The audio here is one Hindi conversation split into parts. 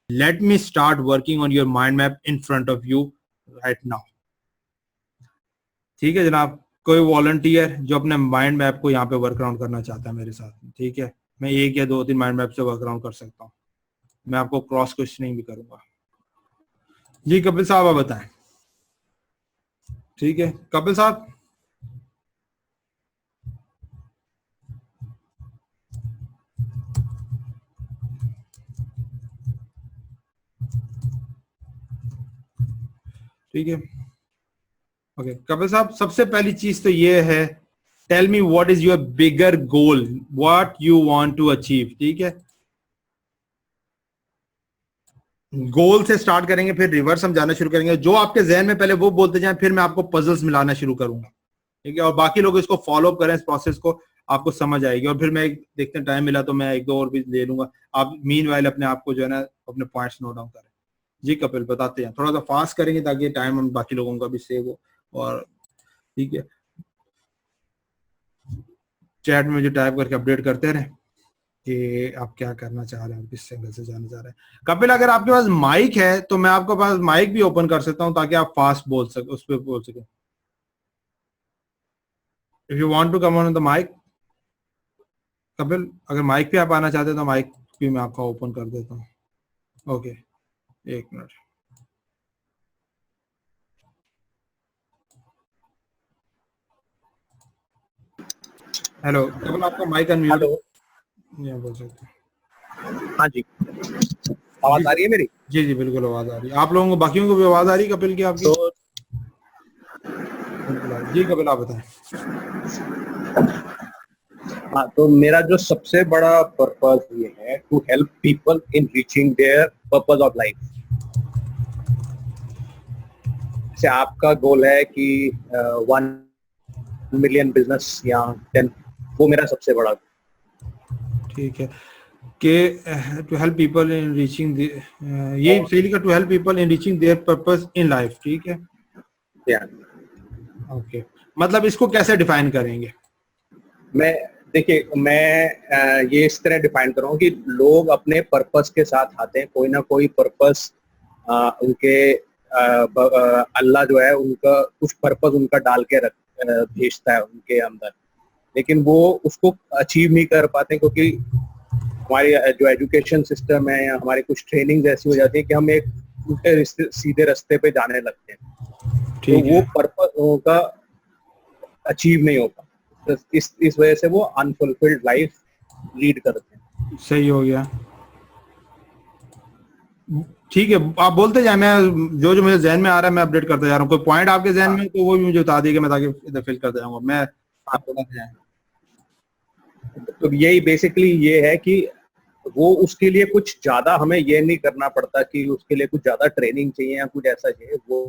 Let me start working on your mind map in front of you right now. ठीक है जनाब, कोई वॉलंटियर जो अपने माइंड मैप को यहाँ पे वर्क अराउंड करना चाहता है मेरे साथ, ठीक है, मैं 1 या 2-3 माइंड मैप से वर्क अराउंड कर सकता हूँ, मैं आपको क्रॉस क्वेश्चनिंग भी करूंगा। जी कपिल साहब आप बताएं। ठीक है कपिल साहब, ठीक है ओके कपिल साहब, सबसे पहली चीज तो ये है, tell me what is your bigger goal, what you want to achieve. ठीक है, गोल से स्टार्ट करेंगे, फिर रिवर्स हम जाना शुरू करेंगे, जो आपके जहन में पहले वो बोलते जाएं, फिर मैं आपको पजल्स मिलाना शुरू करूंगा। ठीक है, और बाकी लोग इसको फॉलो अप करें, इस प्रोसेस को, आपको समझ आएगी। और फिर मैं देखते हैं टाइम मिला तो मैं 1-2 और भी ले लूंगा। आप मीनवाइल अपने आप को जो है ना अपने पॉइंट्स नोट डाउन करें। जी कपिल बताते हैं, थोड़ा सा फास्ट करेंगे ताकि टाइम हम बाकी लोगों का भी सेव हो। और ठीक है, चैट में मुझे टाइप करके अपडेट करते रहे कि आप क्या करना चाह रहे हैं, किस एंगल से जाना चाह रहे हैं। कपिल अगर आपके पास माइक है तो मैं आपके पास माइक भी ओपन कर सकता हूं ताकि आप फास्ट बोल सके, उस पर बोल सके। If you want to come on the mic Kapil, अगर माइक पे आप आना चाहते हैं तो माइक भी मैं आपका ओपन कर देता हूँ। Okay 1 minute. हेलो कपिल, आपका माइक अनम्यूट है, ये बोल सकते हैं। हाँ जी, आवाज आ रही है मेरी? जी जी बिल्कुल आवाज आ रही है। आप लोगों को, बाकियों को भी आवाज आ रही है कपिल की आपकी? तो जी कपिल आप बताएं। हाँ, तो मेरा जो सबसे बड़ा पर्पस ये है to help people in reaching their purpose of life. जैसे आपका गोल है कि 1 मिलियन बिजनेस या 10, वो मेरा सबसे बड़ा। ठीक है कि to help people in reaching, ये सही लिखा, to help people in reaching their purpose in life. ठीक है ओके, मतलब इसको कैसे डिफाइन करेंगे? मैं ये इस तरह डिफाइन करूँ कि लोग अपने पर्पस के साथ आते हैं, कोई ना कोई पर्पस उनके अल्लाह जो है उनका कुछ पर्पस उनका डाल के भेजता है उनके अंदर, लेकिन वो उसको अचीव नहीं कर पाते क्योंकि हमारी जो एजुकेशन सिस्टम है या हमारी कुछ ट्रेनिंग ऐसी हो जाती है कि हम एक उल्टे सीधे रास्ते पे जाने लगते हैं, तो वो पर्पस उनका अचीव नहीं होता। तो इस वजह से वो अनफुलफिल्ड लाइफ लीड करते हैं। सही हो गया, ठीक है आप बोलते जाए, मैं जो जो मुझे जहन में आ रहा है मैं अपडेट करता जा रहा हूँ। कोई पॉइंट आपके जहन में तो वो भी मुझे बता दीजिए, मैं ताकि इधर फिल करता जाऊंगा मैं। आप बताते जाएं। तो यही बेसिकली ये है कि वो उसके लिए कुछ ज्यादा हमें ये नहीं करना पड़ता कि उसके लिए कुछ ज्यादा ट्रेनिंग चाहिए या कुछ ऐसा चाहिए। वो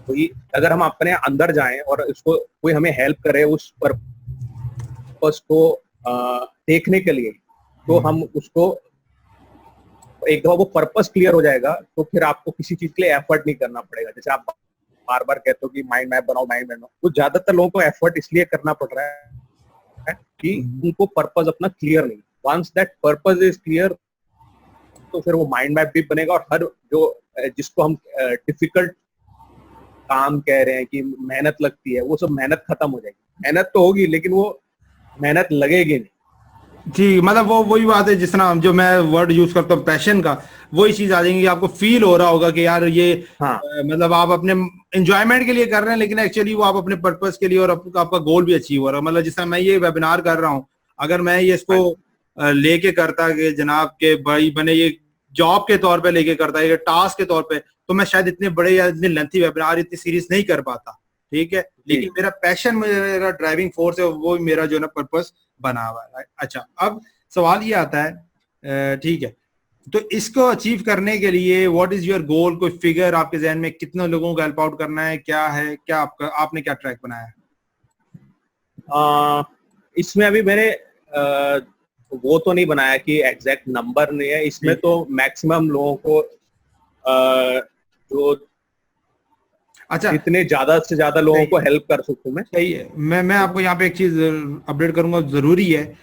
कोई अगर हम अपने अंदर जाएं और उसको कोई हमें हेल्प करे उस पर्पस को देखने के लिए, तो हम उसको एक दफा वो पर्पस क्लियर हो जाएगा तो फिर आपको किसी चीज के लिए एफर्ट नहीं करना पड़ेगा। जैसे आप बार बार कहते हो कि माइंड मैप बनाओ, माइंड मैप बनाओ, तो ज्यादातर लोगों को एफर्ट इसलिए करना पड़ रहा है कि उनको पर्पस अपना क्लियर नहीं। Once that purpose is clear तो फिर वो माइंड मैप भी बनेगा और हर जो जिसको हम डिफिकल्ट काम कह रहे हैं कि मेहनत लगती है, वो सब मेहनत खत्म हो जाएगी। मेहनत तो होगी लेकिन वो मेहनत लगेगी नहीं। जी मतलब वो वही बात है, जिस तरह जो मैं वर्ड यूज करता हूँ पैशन का, वही चीज आ जाएंगी। आपको फील हो रहा होगा कि यार ये मतलब आप अपने एंजॉयमेंट के लिए कर रहे हैं, लेकिन एक्चुअली वो आप अपने पर्पस के लिए, और आपका गोल भी अचीव हो रहा है। मतलब जिस तरह मैं ये वेबिनार कर रहा हूँ, अगर मैं ये इसको लेके करता कि जनाब के भाई बने ये जॉब के तौर पे लेके करता है, ये टास्क के तौर पे, तो मैं शायद इतने बड़े या इतने लेंथी वेबिनार, इतनी सीरीज नहीं कर पाता। ठीक है, लेकिन मेरा पैशन, मेरा ड्राइविंग फोर्स है, वो मेरा जो ना पर्पस बना हुआ है। अच्छा, अब सवाल ये आता है, ठीक है, तो इसको अचीव करने के लिए व्हाट इज योर गोल? कोई फिगर आपके जहन में, कितने लोगों को हेल्प आउट करना है, क्या है, क्या आपने क्या ट्रैक बनाया? इसमें अभी मैंने वो तो नहीं बनाया कि एग्जैक्ट नंबर नहीं है इसमें, तो मैक्सिमम लोगों को जो अच्छा जितने ज्यादा से ज्यादा लोगों को हेल्प कर सकूं मैं। सही है, मैं आपको यहाँ पे एक चीज अपडेट करूंगा, जरूरी है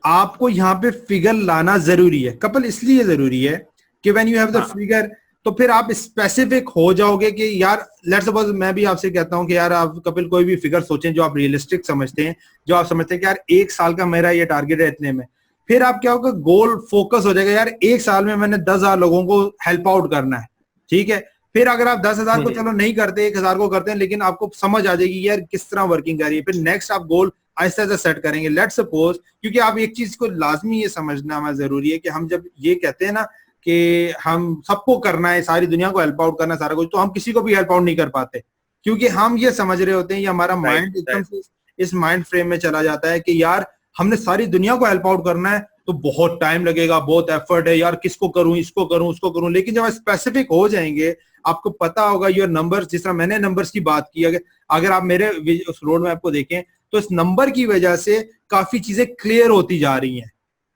आपको यहाँ पे फिगर लाना जरूरी है कपिल, इसलिए जरूरी है कि when you have the figure, तो फिर आप स्पेसिफिक हो जाओगे कि यार लेट्स सपोज मैं भी आपसे कहता हूं कि यार आप कपिल कोई भी फिगर सोचें जो आप रियलिस्टिक समझते हैं, जो आप समझते हैं कि यार 1 साल का मेरा ये टारगेट है इतने में, फिर आप क्या होगा, गोल फोकस हो जाएगा, यार 1 साल में मैंने 10,000 लोगों को हेल्प आउट करना है, ठीक है। फिर अगर आप 10,000 को चलो नहीं करते, 1,000 को करते हैं, लेकिन आपको समझ आ जाएगी यार किस तरह वर्किंग कर रही है, फिर नेक्स्ट आप गोल आहिस्ता आहिस्ता सेट करेंगे। लेट्स सपोज, क्योंकि आप एक चीज को लाजमी ये समझना हमें जरूरी है कि हम जब ये कहते हैं ना कि हम सबको करना है, सारी दुनिया को हेल्प आउट करना है, सारा कुछ, तो हम किसी को भी हेल्प आउट नहीं कर पाते, क्योंकि हम ये समझ रहे होते हैं, ये हमारा माइंड एकदम से इस माइंड फ्रेम में चला जाता है कि यार हमने सारी दुनिया को हेल्प आउट करना है तो बहुत टाइम लगेगा, बहुत एफर्ट है यार, किसको करूं, इसको करूं, उसको करूं। लेकिन जब आप स्पेसिफिक हो जाएंगे, आपको पता होगा योर नंबर्स, जिस तरह मैंने नंबर्स की बात की, अगर आप मेरे उस रोड मैप को देखें तो इस नंबर की वजह से काफी चीजें क्लियर होती जा रही हैं,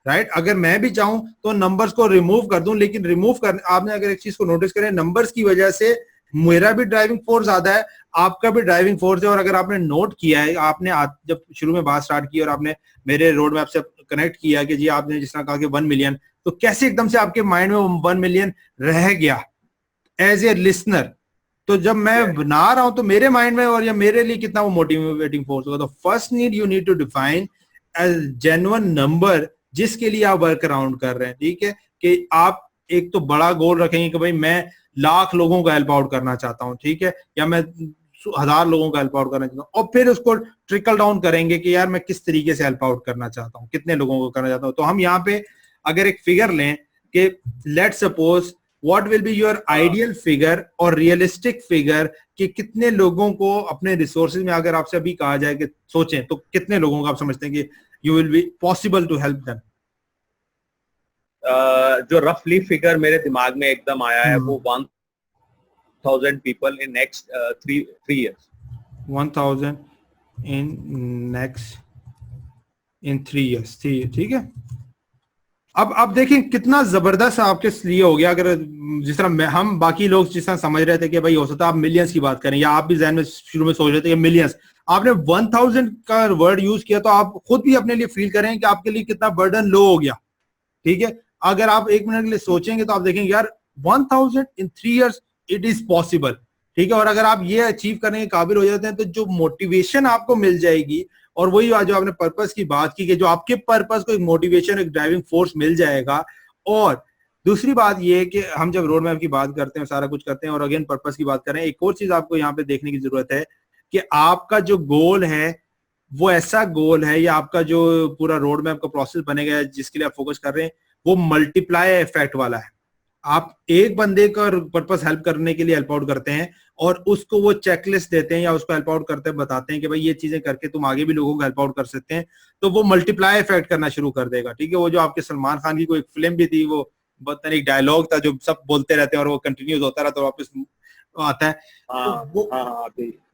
राइट। अगर मैं भी चाहूं तो नंबर्स को रिमूव कर दूं, लेकिन रिमूव कर, आपने अगर एक चीज को नोटिस करें, नंबर्स की वजह से मेरा भी ड्राइविंग फोर्स ज्यादा है, आपका भी ड्राइविंग फोर्स है। और अगर आपने नोट किया है, आपने जब शुरू में बात स्टार्ट की और आपने मेरे रोड मैप से कनेक्ट किया कि जी आपने जिस तरह कहा कि 1 मिलियन, तो कैसे एकदम से आपके माइंड में 1 मिलियन रह गया एज ए लिसनर। तो जब मैं बना रहा हूं तो मेरे माइंड में और या मेरे लिए कितना वो मोटिवेटिंग फोर्स होगा। तो first need you need to define a genuine number जिसके लिए आप वर्क अराउंड कर रहे हैं, ठीक है। कि आप एक तो बड़ा गोल रखेंगे कि भाई मैं 1,00,000 लोगों का हेल्प आउट करना चाहता हूं, ठीक है, या मैं 1,000 लोगों का हेल्प आउट करना चाहता हूं, और फिर उसको ट्रिकल डाउन करेंगे कि यार मैं किस तरीके से हेल्प आउट करना चाहता हूं, कितने लोगों को करना चाहता हूं। तो हम यहाँ पे अगर एक फिगर लें कि let's suppose what will be your ideal figure और रियलिस्टिक फिगर, कि कितने लोगों को अपने रिसोर्सेज में, अगर आपसे अभी कहा जाए कि सोचें, तो कितने लोगों को आप समझते हैं कि you will be possible to help them? जो रफली फिगर मेरे दिमाग में एकदम आया है वो 1,000 people in next 3 years. 1,000 in next in 3 years, ठीक है। अब देखें कितना जबरदस्त आपके लिए हो गया। अगर जिस तरह हम बाकी लोग जिस तरह समझ रहे थे कि भाई हो सकता है आप मिलियंस की बात करें, या आप भी जहन में शुरू में सोच रहे थे कि मिलियंस, आपने 1,000 का वर्ड यूज किया, तो आप खुद भी अपने लिए फील करें कि आपके लिए कितना बर्डन लो हो गया, ठीक है। अगर आप 1 मिनट के लिए सोचेंगे तो आप देखेंगे यार 1,000 in 3 years it is possible, ठीक है। और अगर आप ये अचीव करने के काबिल हो जाते हैं तो जो मोटिवेशन आपको मिल जाएगी, और वही जो आपने पर्पस की बात की कि जो आपके पर्पस को एक मोटिवेशन, एक ड्राइविंग फोर्स मिल जाएगा। और दूसरी बात ये है कि हम जब रोड मैप की बात करते हैं, सारा कुछ करते हैं, और अगेन पर्पस की बात करें, एक और चीज आपको यहाँ पे देखने की जरूरत है कि आपका जो गोल है वो ऐसा गोल है, या आपका जो पूरा रोड मैप का प्रोसेस बनेगा जिसके लिए आप फोकस कर रहे हैं, वो मल्टीप्लाई इफेक्ट वाला है। आप एक बंदे का पर्पस हेल्प करने के लिए हेल्प आउट करते हैं और उसको वो चेकलिस्ट देते हैं या उसको हेल्प आउट करते हैं, बताते हैं कि भाई ये चीजें करके तुम आगे भी लोगों को हेल्प आउट कर सकते हैं, तो वो मल्टीप्लाई इफेक्ट करना शुरू कर देगा, ठीक है। वो जो आपके सलमान खान की कोई फिल्म भी थी, वो बहुत एक डायलॉग था जो सब बोलते रहते हैं और वो कंटिन्यूस होता रहता है, वापस आता है।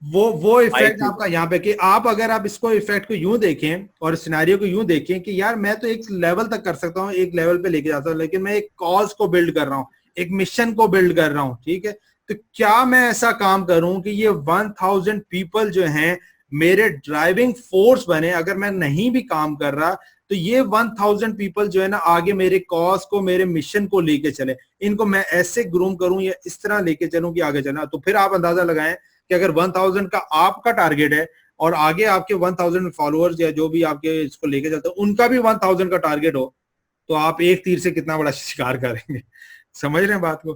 वो इफेक्ट आपका यहाँ पे कि आप अगर आप इसको इफेक्ट को यूं देखें और सिनेरियो को यूं देखें कि यार मैं तो एक लेवल तक कर सकता हूँ, एक लेवल पे लेके जाता हूँ, लेकिन मैं एक कॉज को बिल्ड कर रहा हूँ, एक मिशन को बिल्ड कर रहा हूँ, ठीक है। तो क्या मैं ऐसा काम करूं कि ये 1,000 पीपल जो हैं मेरे ड्राइविंग फोर्स बने। अगर मैं नहीं भी काम कर रहा तो ये 1,000 पीपल जो है ना आगे मेरे कॉज को, मेरे मिशन को लेके चले, इनको मैं ऐसे ग्रूम करूं या इस तरह लेके चलूं कि आगे चलना। तो फिर आप अंदाजा लगाएं कि अगर 1,000 का आपका टारगेट है और आगे आपके 1,000 फॉलोअर्स या जो भी आपके इसको लेके चलते हैं उनका भी 1,000 का टारगेट हो, तो आप एक तीर से कितना बड़ा शिकार करेंगे। समझ रहे हैं बात को?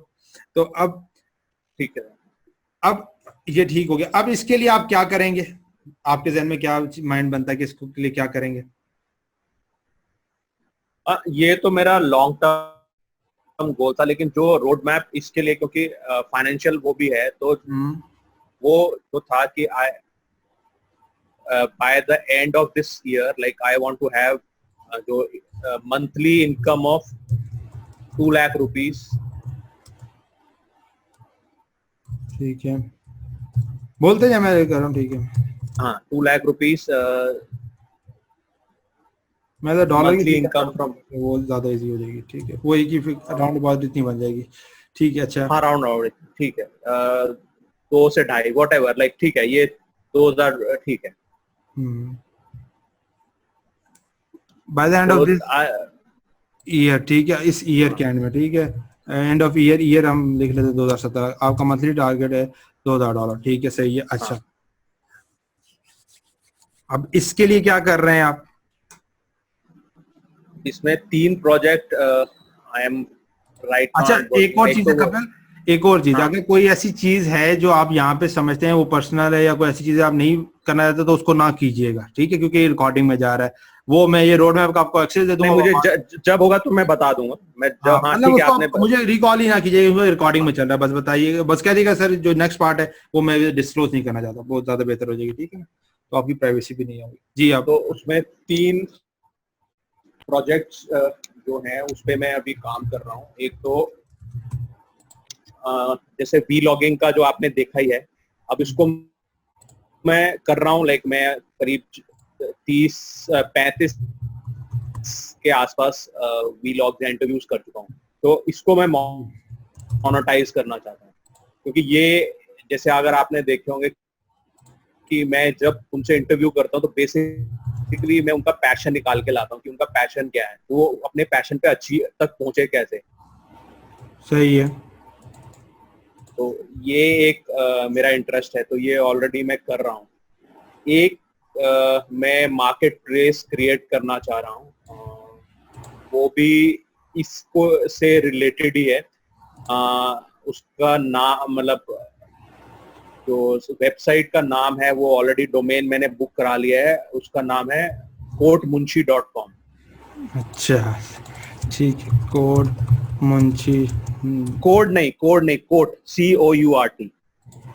तो अब ठीक है, अब ये ठीक हो गया। अब इसके लिए आप क्या करेंगे? आपके जहन में क्या माइंड बनता है कि इसके लिए क्या करेंगे? ये तो मेरा लॉन्ग टर्म गोल था, लेकिन जो रोड मैप इसके लिए, क्योंकि फाइनेंशियल वो भी है, तो वो जो था कि by the end of this year, like I want to have जो monthly income of 2 lakh rupees. ठीक है, बोलते हैं मैं कर रहा हूँ, ठीक है। हाँ, 2 लाख रुपीस मैं तो डॉलर की इनकम फ्रॉम, वो ज्यादा इजी हो जाएगी, ठीक है। वो एक ही अराउंड अबाउट इतनी बन जाएगी, ठीक है। अच्छा, हाँ, अराउंड, ठीक है, 2 से 2.5 वॉट एवर, लाइक ठीक है, ये 2,000 ठीक है। Bye the end of this year, ठीक है, इस ईयर के एंड में, ठीक है। एंड ऑफ ईयर हम लिख लेते 2017, आपका मंथली टारगेट है $2000, ठीक है, सही है। अच्छा, हाँ। अब इसके लिए क्या कर रहे हैं आप? इसमें 3 प्रोजेक्ट आई एम राइट अच्छा, नाउ एक वर्किंग। और एक चीज है तो वो, कपिल, एक और चीज, हाँ अगर कोई ऐसी चीज है जो आप यहाँ पे समझते हैं वो पर्सनल है या कोई ऐसी चीज आप नहीं करना चाहते तो उसको ना कीजिएगा, ठीक है, क्योंकि ये रिकॉर्डिंग में जा रहा है। वो मैं ये रोड मैप का आपको एक्सेस दे नहीं, दूंगा। मुझे जब होगा तो मैं बता दूंगा मैं हाँ, जब, हाँ मतलब ठीक है उसको आपने आप मुझे रिकॉल ही ना कीजिएगा, रिकॉर्डिंग हाँ में चल रहा है, बस बताइए, बस कह दीजिएगा सर जो नेक्स्ट पार्ट है वो मैं डिस्क्लोज नहीं करना चाहता, बहुत ज्यादा बेहतर हो जाएगी, ठीक है ना, तो आपकी प्राइवेसी भी नहीं होगी। जी आप। तो उसमें 3 प्रोजेक्ट्स जो हैं उस पे मैं अभी काम कर रहा हूँ। एक तो जैसे वी लॉगिंग का जो आपने देखा ही है, अब इसको मैं कर रहा हूँ, लाइक मैं करीब 30-35 के आसपास वी लॉग इंटरव्यूज कर चुका हूँ। तो इसको मैं मोनेटाइज करना चाहता हूँ, क्योंकि ये जैसे अगर आपने देखे होंगे कि मैं जब उनसे इंटरव्यू करता हूँ तो बेसिकली मैं उनका पैशन निकाल के लाता हूँ कि उनका पैशन क्या है, वो अपने पैशन पे अच्छी तक पहुंचे कैसे। सही है। तो ये एक मेरा इंटरेस्ट है, तो ये ऑलरेडी मैं कर रहा हूँ। एक मैं मार्केट प्लेस क्रिएट करना चाह रहा हूँ, वो भी इसको से रिलेटेड ही है। उसका नाम मतलब जो वेबसाइट का नाम है वो ऑलरेडी डोमेन मैंने बुक करा लिया है, उसका नाम है courtmunshi.com। अच्छा, ठीक है, कोड मुंशी। कोड नहीं, कोट COURT।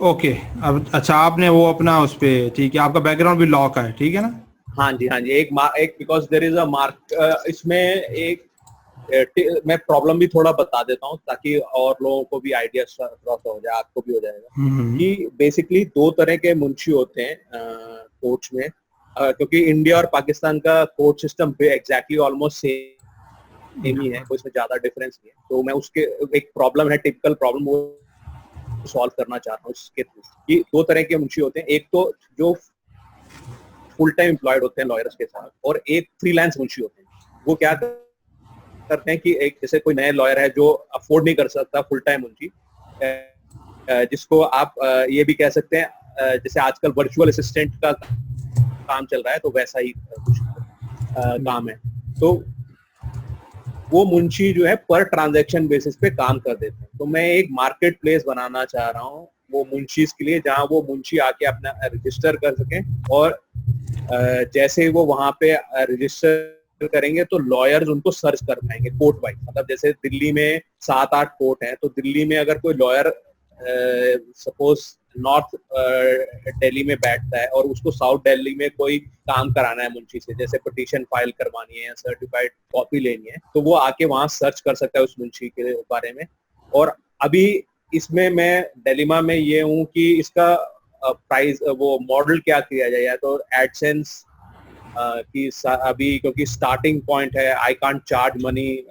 ओके, अब अच्छा आपने वो अपना उस पे, ठीक है, आपका बैकग्राउंड भी लॉक है, ठीक है ना? हाँ जी, हाँ जी। एक because there is a mark इसमें एक मैं प्रॉब्लम भी थोड़ा बता देता हूँ ताकि और लोगों को भी आइडिया थोड़ा सा हो जाए, आपको भी हो जाएगा कि बेसिकली 2 तरह के मुंशी होते हैं कोर्ट्स में, क्योंकि इंडिया और पाकिस्तान का court system exactly almost same ही है, कोई इसमें ज्यादा डिफरेंस नहीं है। तो मैं उसके एक प्रॉब्लम है, टिपिकल प्रॉब्लम, वो सॉल्व करना चाह रहा हूँ इसके थ्रू। कि 2 तरह के मुंशी होते हैं, एक तो जो फुल टाइम एम्प्लॉयड होते हैं लॉयर्स के साथ, और एक फ्रीलांस मुंशी होते हैं। वो क्या करते हैं कि एक जैसे कोई नया लॉयर है जो अफोर्ड नहीं कर सकता फुल टाइम मुंशी, जिसको आप ये भी कह सकते हैं जैसे आजकल वर्चुअल असिस्टेंट का काम चल रहा है, तो वैसा ही कुछ काम है। तो वो मुंशी जो है पर ट्रांजैक्शन बेसिस पे काम कर देते हैं। तो मैं एक मार्केट प्लेस बनाना चाह रहा हूँ वो मुंशीज के लिए, जहाँ वो मुंशी आके अपना रजिस्टर कर सकें, और जैसे वो वहां पे रजिस्टर करेंगे तो लॉयर्स उनको सर्च कर पाएंगे कोर्ट वाइज। मतलब जैसे दिल्ली में 7-8 कोर्ट हैं, तो दिल्ली में अगर कोई लॉयर सपोज नॉर्थ दिल्ली में बैठता है और उसको साउथ दिल्ली में कोई काम कराना है मुंशी से, जैसे पिटीशन फाइल करवानी है या सर्टिफाइड कॉपी लेनी है, तो वो आके वहां सर्च कर सकता है उस मुंशी के बारे में। और अभी इसमें मैं डिलेमा में ये हूँ कि इसका प्राइस वो मॉडल क्या किया जाए, या तो एडसेंस की अभी क्योंकि स्टार्टिंग पॉइंट है, आई कांट चार्ज मनी,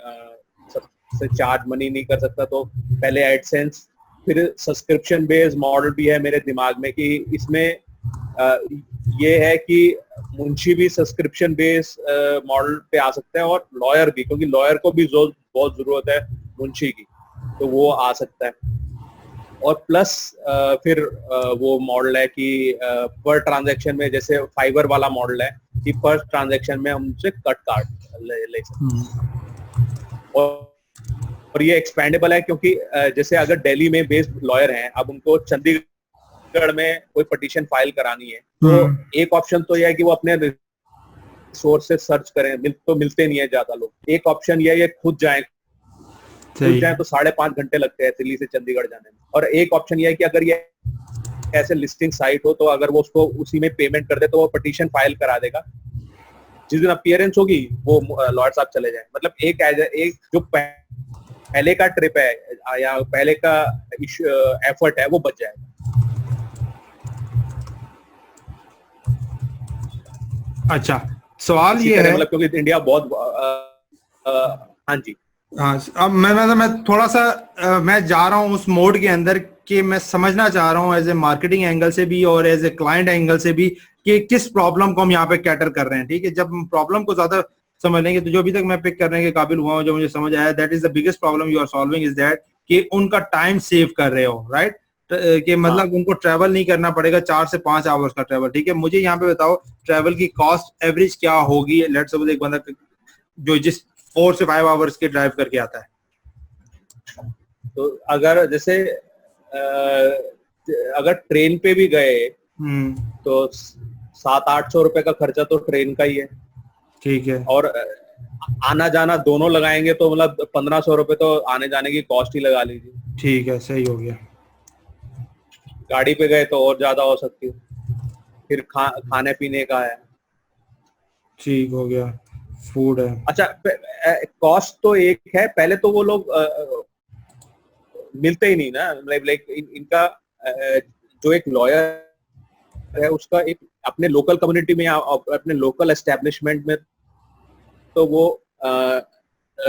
सबसे चार्ज मनी नहीं कर सकता, तो पहले एडसेंस, फिर सब्सक्रिप्शन बेस्ड मॉडल भी है मेरे दिमाग में कि इसमें ये है कि मुंशी भी सब्सक्रिप्शन बेस्ड मॉडल पे आ सकता है और लॉयर भी, क्योंकि लॉयर को भी बहुत जरूरत है मुंशी की, तो वो आ सकता है। और प्लस फिर वो मॉडल है कि पर ट्रांजैक्शन में, जैसे फाइबर वाला मॉडल है कि पर ट्रांजैक्शन में हम उनसे कट काट ले सकते हैं। और ये एक्सपेंडेबल है, क्योंकि जैसे अगर दिल्ली में बेस्ड लॉयर हैं, अब उनको चंडीगढ़ में कोई पिटीशन फाइल करानी है, तो एक ऑप्शन तो यह है कि वो अपने सोर्स से सर्च करें, तो मिलते नहीं है ज्यादा लोग। एक ऑप्शन यह है खुद जाए तो 5.5 घंटे लगते हैं दिल्ली से चंडीगढ़ जाने में। और एक ऑप्शन यह है कि अगर ये ऐसे लिस्टिंग साइट हो तो अगर वो उसको उसी में पेमेंट कर दे तो वो पिटीशन फाइल करा देगा, जिस दिन अपीयरेंस होगी वो लॉयर साहब चले जाए। मतलब एक जो पहले का ट्रिप है या पहले का एफर्ट है वो बच जाएगा। अच्छा, सवाल ये है, मतलब क्योंकि इंडिया बहुत हाँ जी, हाँ, अब मैं थोड़ा सा मैं जा रहा हूँ उस मोड के अंदर कि मैं समझना चाह रहा हूँ एज ए मार्केटिंग एंगल से भी और एज ए क्लाइंट एंगल से भी कि किस प्रॉब्लम को हम यहाँ पे कैटर कर रहे हैं, ठीक है। जब प्रॉब्लम को ज्यादा समझ लेंगे। तो जो अभी तक मैं पिक करने के काबिल हुआ हूँ, जो मुझे समझ आया, that is the biggest problem you are solving is that कि उनका टाइम सेव कर रहे हो, राइट? कि मतलब उनको ट्रैवल नहीं करना पड़ेगा 4 से 5 आवर्स का ट्रैवल। ठीक है, मुझे यहाँ पे बताओ ट्रैवल की कॉस्ट एवरेज क्या होगी? लेट्स सपोज एक बंदा जो जिस 4 से 5 आवर्स के ड्राइव करके आता है, तो अगर जैसे अगर ट्रेन पे भी गए तो 700-800 रुपए का खर्चा तो ट्रेन का ही है। ठीक है, और आना जाना दोनों लगाएंगे तो मतलब 1500 रुपए तो आने जाने की कॉस्ट ही लगा लीजिए। ठीक है, सही हो गया। गाड़ी पे गए तो और ज्यादा हो सकती है, फिर खाने पीने का है। ठीक हो गया, फूड है। अच्छा, कॉस्ट तो एक है, पहले तो वो लोग मिलते ही नहीं ना, लाइक इनका जो एक लॉयर है उसका एक अपने लोकल कम्युनिटी में या अपने लोकल एस्टेब्लिशमेंट में तो वो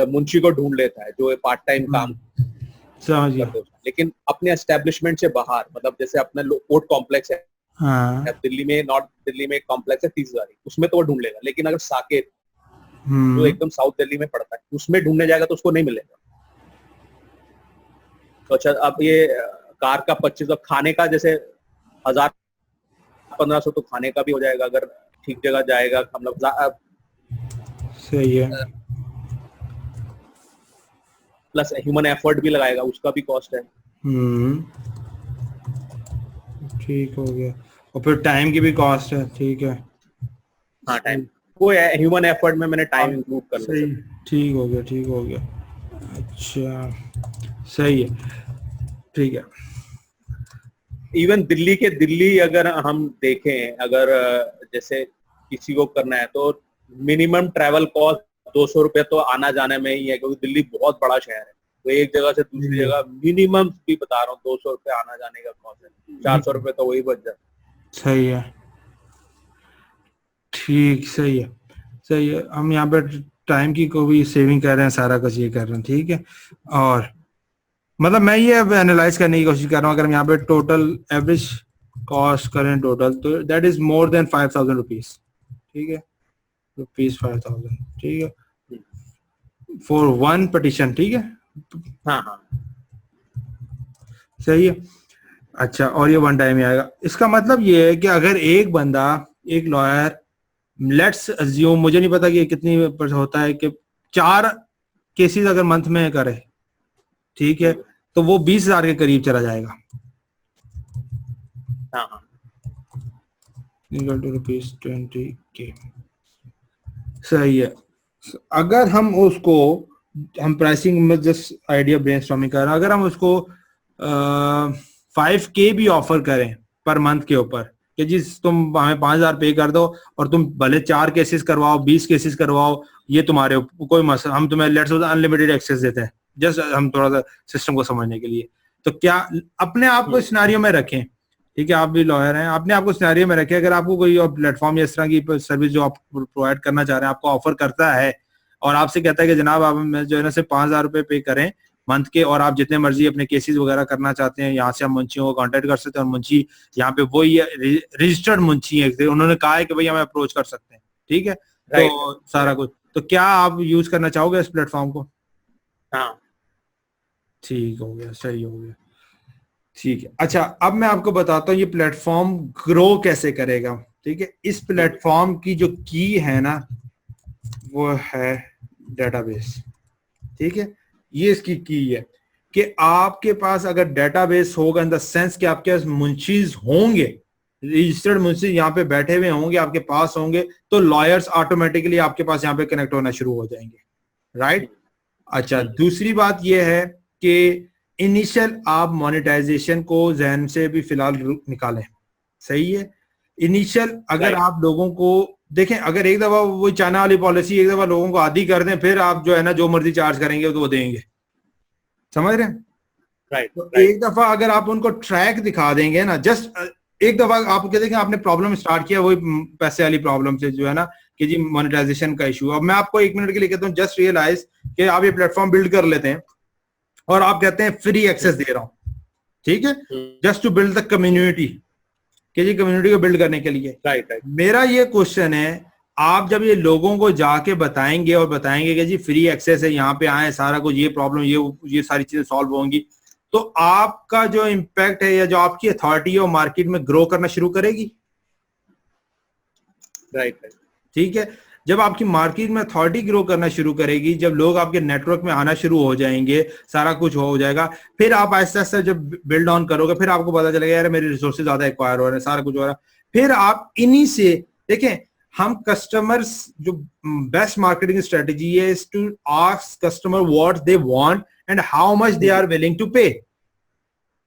मुंशी को ढूंढ लेता है जो पार्ट टाइम काम करते हैं। लेकिन अपने एस्टेब्लिशमेंट से बाहर, मतलब जैसे अपना कोर्ट कॉम्प्लेक्स है, दिल्ली में, नॉर्थ दिल्ली में एक कॉम्प्लेक्स है 30,000, उसमें तो वो ढूंढ लेगा। लेकिन अगर साकेत जो एकदम साउथ दिल्ली में पड़ता है उसमें ढूंढने जाएगा तो उसको नहीं मिलेगा। तो अच्छा, अब ये कार का 2500, खाने का जैसे 1000-1500 तो खाने का भी हो जाएगा अगर ठीक जगह जाएगा। हम लोग सही है, प्लस ह्यूमन एफर्ट भी लगाएगा, उसका भी कॉस्ट है। ठीक हो गया। और फिर टाइम की भी कॉस्ट है। ठीक है, हाँ, टाइम वो है, ह्यूमन एफर्ट में मैंने टाइम इंक्लूड कर लिया। ठीक हो गया, ठीक हो गया। अच्छा, सही है, ठीक है। इवन दिल्ली अगर हम देखें, अगर जैसे किसी को करना है तो मिनिमम ट्रैवल कॉस्ट 200 रुपए तो आना जाने में ही है, क्योंकि दिल्ली बहुत बड़ा शहर है। तो एक जगह से दूसरी जगह मिनिमम भी बता रहा हूँ 200 रुपए आना जाने का कॉस्ट है, 400 रुपए तो वही बच जाए। सही है, ठीक, सही है, सही है। हम यहाँ पे टाइम की को भी सेविंग कर रहे हैं, सारा कुछ ये कर रहे हैं। ठीक है, और मतलब मैं ये अब एनालाइज करने की कोशिश कर रहा हूँ, अगर हम यहाँ पे टोटल एवरेज कॉस्ट करें टोटल, तो that is more than 5,000 rupees. ठीक है, रुपीज 5,000। ठीक है, फॉर वन पिटिशन। ठीक है, हाँ, सही है। अच्छा, और ये वन टाइम ही आएगा। इसका मतलब ये है कि अगर एक बंदा, एक लॉयर, लेट्स अज्यूम, मुझे नहीं पता कि कितनी होता है, कि 4 केसेस अगर मंथ में करे, ठीक है, तो वो 20,000 के करीब चला जाएगा। ₹20K। सही है। अगर हम उसको, हम प्राइसिंग में जस्ट आइडिया ब्रेनस्टॉर्मिंग कर रहे हैं, अगर हम उसको 5K भी ऑफर करें पर मंथ के ऊपर, कि जी तुम हमें 5,000 पे कर दो और तुम भले 4 केसेस करवाओ, 20 केसेस करवाओ, ये तुम्हारे कोई मसला, हम तुम्हें लेट्स सपोज अनलिमिटेड एक्सेस देते हैं, जस्ट हम थोड़ा सा सिस्टम को समझने के लिए। तो क्या अपने आप को सिनेरियो में रखें, ठीक है, आप भी लॉयर हैं, अपने आप को सिनेरियो में रखें, अगर आपको कोई प्लेटफॉर्म या इस तरह की सर्विस जो आप प्रोवाइड करना चाह रहे हैं आपको ऑफर करता है और आपसे कहता है कि जनाब आप जो है ना सिर्फ 5,000 रुपए पे करें मंथ के, और आप जितने मर्जी अपने केसेस वगैरह करना चाहते हैं, यहाँ से हम मुंशियों को कांटेक्ट कर सकते हैं, और मुंशी यहाँ पे वही रजिस्टर्ड मुंशी है, उन्होंने कहा है कि भाई हमें अप्रोच कर सकते हैं। ठीक है, तो सारा कुछ, तो क्या आप यूज करना चाहोगे इस प्लेटफॉर्म को? हाँ, ठीक हो गया, सही हो गया, ठीक है। अच्छा, अब मैं आपको बताता हूँ ये प्लेटफॉर्म ग्रो कैसे करेगा। ठीक है, इस प्लेटफॉर्म की जो की है ना, वो है डेटाबेस। ठीक है, ये इसकी की है कि आपके पास अगर डेटाबेस होगा, इन द सेंस कि आपके पास मुंशीज होंगे, रजिस्टर्ड मुंशी यहाँ पे बैठे हुए होंगे आपके पास होंगे, तो लॉयर्स ऑटोमेटिकली आपके पास यहाँ पे कनेक्ट होना शुरू हो जाएंगे, राइट? अच्छा, दूसरी बात यह है कि इनिशियल आप मोनेटाइजेशन को जहन से भी फिलहाल निकालें। सही है, इनिशियल अगर आप लोगों को देखें, अगर एक दफा वो चाइना वाली पॉलिसी एक दफा लोगों को आदी कर दें, फिर आप जो है ना जो मर्जी चार्ज करेंगे तो वो देंगे, समझ रहे हैं? तो एक दफा अगर आप उनको ट्रैक दिखा देंगे ना, जस्ट एक दफा आप कहते हैं आपने प्रॉब्लम स्टार्ट किया वही पैसे वाली प्रॉब्लम से, जो है ना कि जी मोनेटाइजेशन का इशू। अब मैं आपको 1 मिनट के लिए कहता हूँ, जस्ट रियलाइज कि आप ये प्लेटफॉर्म बिल्ड कर लेते हैं और आप कहते हैं फ्री एक्सेस दे रहा हूं, ठीक है, just to build the community, कि जी कम्युनिटी को बिल्ड करने के लिए। राइट। मेरा ये क्वेश्चन है आप जब ये लोगों को जाके बताएंगे और बताएंगे कि जी फ्री एक्सेस है, यहाँ पे आए, सारा कुछ ये प्रॉब्लम, ये सारी चीजें सॉल्व होंगी, तो आपका जो इम्पैक्ट है या जो आपकी अथॉरिटी है वो मार्केट में ग्रो करना शुरू करेगी। राइट। ठीक है, जब आपकी मार्केट में अथॉरिटी ग्रो करना शुरू करेगी, जब लोग आपके नेटवर्क में आना शुरू हो जाएंगे, सारा कुछ हो जाएगा, फिर आप आहिस्ता आहिस्ता जब बिल्ड ऑन करोगे, फिर आपको पता चलेगा यार मेरे रिसोर्सेज ज्यादा एक्वायर हो रहे हैं, सारा कुछ हो रहा है। फिर आप इन्हीं से देखें, हम कस्टमर्स, जो बेस्ट मार्केटिंग स्ट्रेटेजी है is to ask customer what they want and how much they are willing to pay.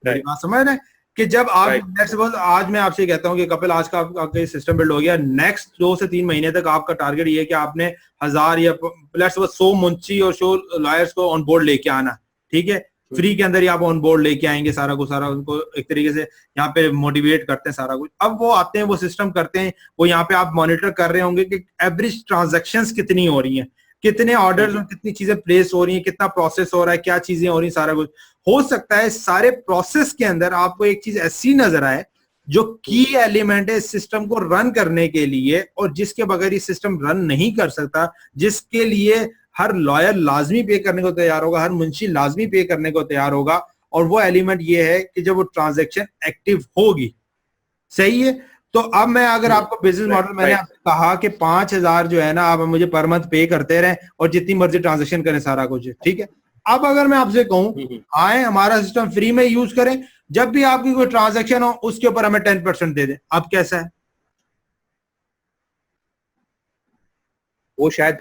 बात समझ रहे हैं कि जब आप लेट्स सपोज आज मैं आपसे कहता हूं कि कपिल आज का आपका सिस्टम बिल्ड हो गया, नेक्स्ट 2 से 3 महीने तक आपका टारगेट ये है कि आपने 1000 या लेट्स सपोज 100 मुंशी और 100 लॉयर्स को ऑन बोर्ड लेके आना। ठीक है, फ्री के अंदर ही आप ऑन बोर्ड लेके आएंगे, सारा कुछ, सारा उनको एक तरीके से यहाँ पे मोटिवेट करते हैं सारा कुछ। अब वो आते हैं, वो सिस्टम करते हैं, वो यहाँ पे आप मॉनिटर कर रहे होंगे कि एवरेज ट्रांजैक्शंस कितनी हो रही हैं, कितने ऑर्डर्स और कितनी चीजें प्लेस हो रही हैं, कितना प्रोसेस हो रहा है, क्या चीजें हो रही हैं, सारा कुछ। हो सकता है सारे प्रोसेस के अंदर आपको एक चीज ऐसी नजर आए जो की एलिमेंट है इस सिस्टम को रन करने के लिए, और जिसके बगैर ये सिस्टम रन नहीं कर सकता, जिसके लिए हर लॉयर लाजमी पे करने को तैयार होगा, हर मुंशी लाजमी पे करने को तैयार होगा, और वो एलिमेंट ये है कि जब वो ट्रांजैक्शन एक्टिव होगी। सही है, तो अब मैं अगर आपको बिजनेस मॉडल, मैंने आपको कहा कि 5000 जो है ना आप मुझे पर मंथ पे करते रहें और जितनी मर्जी ट्रांजैक्शन करें, सारा कुछ। ठीक है, अब अगर मैं आपसे कहूं आए हमारा सिस्टम फ्री में यूज करें, जब भी आपकी कोई ट्रांजैक्शन हो उसके ऊपर हमें 10% दे दें, अब कैसा है? वो शायद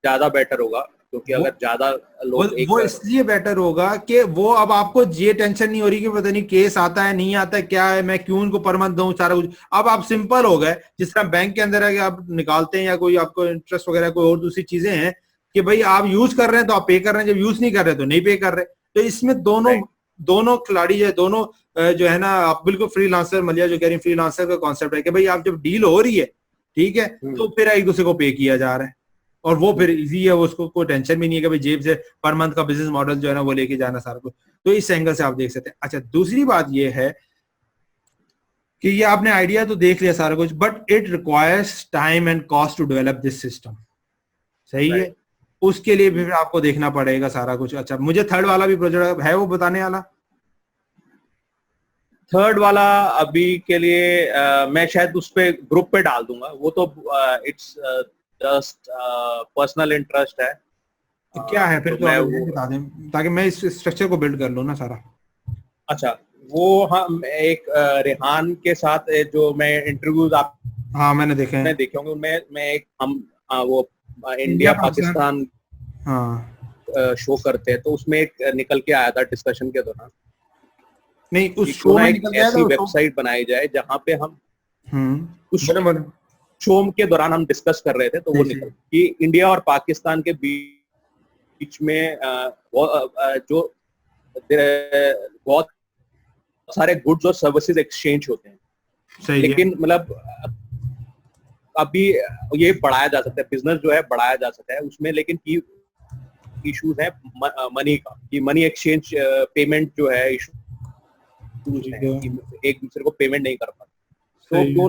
ज्यादा बेटर होगा, क्योंकि अगर ज्यादा लोग वो इसलिए बेटर होगा कि वो अब आपको ये टेंशन नहीं हो रही कि पता नहीं केस आता है नहीं आता है, क्या है, मैं क्यों उनको पर मंथ दूं, सारा कुछ। अब आप सिंपल हो गए, जिस तरह बैंक के अंदर है कि आप निकालते हैं या कोई आपको इंटरेस्ट वगैरह कोई और दूसरी चीजें हैं कि भाई आप यूज कर रहे हैं तो आप पे कर रहे हैं, जब यूज नहीं कर रहे तो नहीं पे कर रहे। तो इसमें दोनों खिलाड़ी जो है, दोनों जो है ना, आप बिल्कुल फ्रीलांसर, मलिया जो कह रही है, फ्रीलांसर का कॉन्सेप्ट है कि भाई आप जब डील हो रही है, ठीक है, तो फिर एक दूसरे को पे किया जा रहा है, और वो फिर इजी है, उसको कोई टेंशन भी नहीं है कि भाई जेब से पर मंथ का बिजनेस मॉडल जो है ना वो लेके जाना सारा कुछ। तो इस एंगल से आप देख सकते हैं। अच्छा, दूसरी बात ये है कि ये आपने आइडिया तो देख लिया सारा कुछ, but it requires time and cost to develop this system. सही है, उसके लिए भी आपको देखना पड़ेगा सारा कुछ। अच्छा, मुझे थर्ड वाला भी प्रोजेक्ट है वो बताने वाला। थर्ड वाला अभी के लिए मैं शायद उस पे ग्रुप पे डाल दूंगा, वो तो इट्स जस्ट पर्सनल इंटरेस्ट है। तो क्या है फिर? तो मैं वो बता दें ताकि मैं इस स्ट्रक्चर को बिल्ड कर लूं ना सारा। अच्छा, वो हम एक रेहान के साथ जो मैं इंटरव्यूज आप मैंने देखे हैं, देखे होंगे, मैं एक हम वो इंडिया पाकिस्तान शो करते हैं, तो उसमें एक निकल के आया था डिस्कशन के दौरान, नहीं उस शो में निकल गया था, ऐसी वेबसाइट बनाई जाए जहां पे हम उस शो के दौरान हम डिस्कस कर रहे थे, तो वो निकल कि इंडिया और पाकिस्तान के बीच में जो बहुत सारे गुड्स और सर्विसेज एक्सचेंज होते हैं, लेकिन मतलब अभी ये बढ़ाया जा सकता है, बिजनेस जो है बढ़ाया जा सकता है उसमें, लेकिन की इश्यूज है मनी का, कि मनी एक्सचेंज पेमेंट जो है इश्यूज है, एक दूसरे को पेमेंट नहीं कर पाते। तो क्यों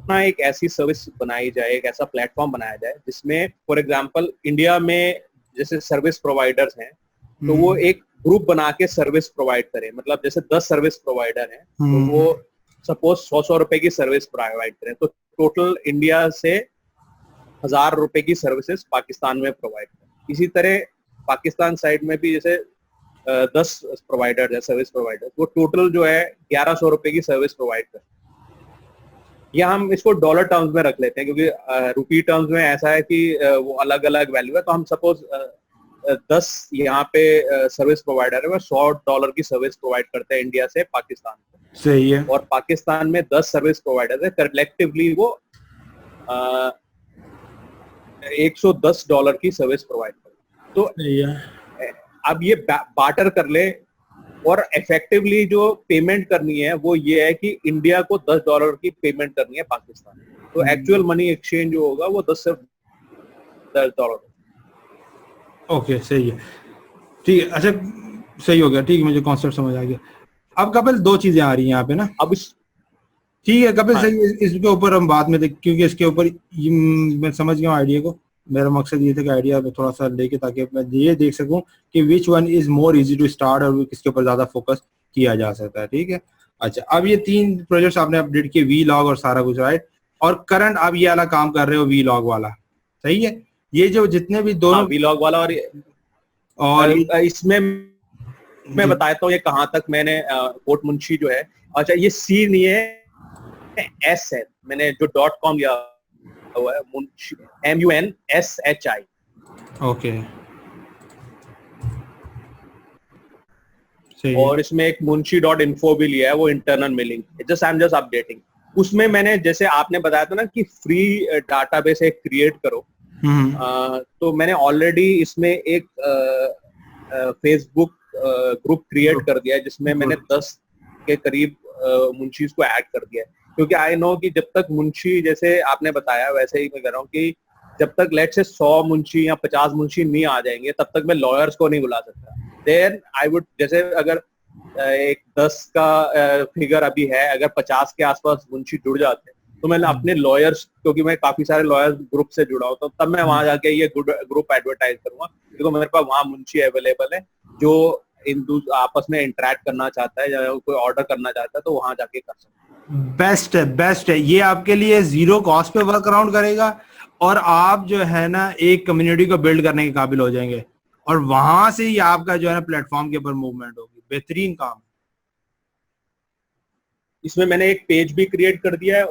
ना एक ऐसी सर्विस बनाई जाए, एक ऐसा प्लेटफॉर्म बनाया जाए जिसमें फॉर एग्जांपल इंडिया में जैसे सर्विस प्रोवाइडर्स हैं, तो वो एक ग्रुप बना के सर्विस प्रोवाइड करें, मतलब जैसे 10 सर्विस प्रोवाइडर हैं, तो वो सपोज 100 रुपए की सर्विस प्रोवाइड करें, तो टोटल इंडिया से 1000 रुपए की सर्विसेज पाकिस्तान में प्रोवाइड करें। इसी तरह पाकिस्तान साइड में भी जैसे 10 प्रोवाइडर है, सर्विस प्रोवाइडर, वो टोटल जो है 1100 रुपए की सर्विस प्रोवाइड करें। या हम इसको डॉलर टर्म्स में रख लेते हैं, क्योंकि रुपी टर्म्स में ऐसा है कि वो अलग अलग वैल्यू है, तो हम सपोज 10 यहाँ पे सर्विस प्रोवाइडर है, वो $100 की सर्विस प्रोवाइड करते हैं इंडिया से पाकिस्तान को। सही है, और पाकिस्तान में 10 सर्विस प्रोवाइडर है, कलेक्टिवली वो $110 की सर्विस प्रोवाइड करते। तो अब ये बार्टर कर ले, और इफेक्टिवली जो पेमेंट करनी है वो ये है कि इंडिया को $10 की पेमेंट करनी है पाकिस्तान, तो एक्चुअल मनी एक्सचेंज जो होगा वो 10 से $10। ओके, सही है, ठीक है। अच्छा, सही हो गया, ठीक है, मुझे कॉन्सेप्ट समझ आ गया। अब कपिल 2 चीजें आ रही हैं यहाँ पे ना। अब ठीक है कपिल हाँ, सही है, इसके ऊपर हम बाद में देख, क्योंकि इसके ऊपर मैं समझ गया आइडिया को। मेरा मकसद ये था कि आइडिया थोड़ा सा लेके ताकि मैं ये देख सकूं कि which one is more easy to start और किसके ऊपर ज्यादा फोकस किया जा सकता है। ठीक है, अच्छा अब ये 3 प्रोजेक्ट्स आपने अपडेट किए, वी लॉग और सारा कुछ, राइट? और करंट आप ये वाला काम कर रहे हो वी लॉग वाला, सही है? ये जो जितने भी हाँ दोनों वीलॉग वाला और इसमें मैं जी बताता हूँ ये कहाँ तक मैंने कोट मुंशी जो है, अच्छा ये सी नहीं है, एस है, मैंने जो .com लिया हुआ है, मुंशी MUNSHI। ओके सही है। और इसमें एक munshi.info भी लिया है, वो internal mailing, just I am just updating. उसमें मैंने जैसे आपने बताया था ना कि फ्री डाटाबेस एक क्रिएट करो, तो मैंने ऑलरेडी इसमें एक फेसबुक ग्रुप क्रिएट कर दिया है जिसमें मैंने 10 के करीब मुंशीज को ऐड कर दिया है, क्योंकि आई नो कि जब तक मुंशी, जैसे आपने बताया वैसे ही मैं कह रहा हूँ कि जब तक लेट से 100 मुंशी या 50 मुंशी नहीं आ जाएंगे तब तक मैं लॉयर्स को नहीं बुला सकता। देन आई वुड, जैसे अगर एक 10 का फिगर अभी है, अगर 50 के आसपास मुंशी जुड़ जाते हैं तो मैं अपने लॉयर्स, क्योंकि मैं काफी सारे लॉयर्स ग्रुप से जुड़ा हूँ, तो तब मैं वहां जाके ये ग्रुप एडवर्टाइज करूंगा, क्योंकि मेरे पास वहां मुंशी अवेलेबल है जो आपस में इंटरेक्ट करना चाहता है या कोई ऑर्डर करना चाहता है तो वहां जाके कर सकता है। बेस्ट है, बेस्ट है। ये आपके लिए जीरो कॉस्ट पे वर्क अराउंड करेगा और आप जो है ना एक कम्युनिटी को बिल्ड करने के काबिल हो जाएंगे और वहां से ही आपका जो है ना प्लेटफॉर्म के ऊपर मूवमेंट होगी। बेहतरीन काम। इसमें मैंने एक पेज भी क्रिएट कर दिया है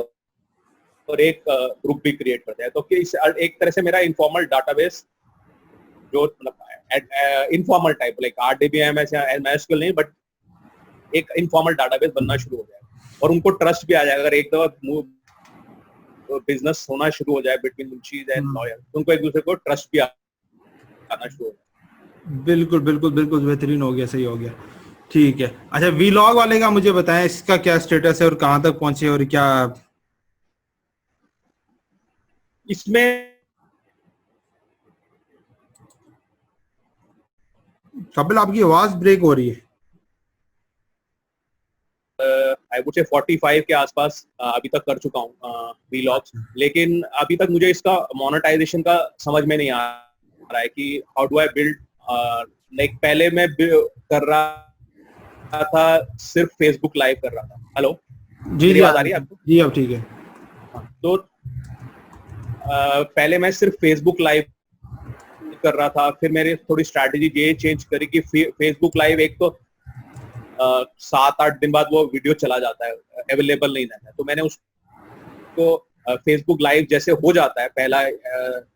और एक ग्रुप भी क्रिएट कर दिया है, तो कि एक तरह से मेरा इनफॉर्मल डाटाबेस जो इनफॉर्मल टाइप लाइक RDBMS या MySQL नहीं, बट एक इनफॉर्मल डाटाबेस बनना शुरू हो जाएगा और उनको ट्रस्ट भी आ जाएगा। अगर एक दफा बिजनेस होना शुरू हो जाए बिटवीन मुंशीज एंड लॉयर, तो उनको एक दूसरे को ट्रस्ट भी आना शुरू हो जाए। बिल्कुल बिल्कुल बिल्कुल बेहतरीन हो गया, सही हो गया। ठीक है, अच्छा वीलॉग वाले का मुझे बताएं, इसका क्या स्टेटस है और कहां तक पहुंचे और क्या इसमें कपिल आपकी आवाज ब्रेक हो रही है। आई वुड से 45 के आसपास अभी तक कर चुका हूँ वीलॉग्स, लेकिन अभी तक मुझे इसका मोनेटाइजेशन का समझ में नहीं आ रहा है कि how do I build. Like पहले मैं कर रहा था, सिर्फ फेसबुक लाइव कर रहा था। हेलो, जी मेरी जी आवाज आ रही है आपको? जी अब ठीक है। तो पहले मैं सिर्फ फेसबुक लाइव कर रहा था, फिर मैंने थोड़ी स्ट्रैटेजी ये चेंज करी कि फेसबुक लाइव एक तो 7-8 दिन बाद वो वीडियो चला जाता है, अवेलेबल नहीं रहता है, तो मैंने उसको फेसबुक लाइव जैसे हो जाता है पहला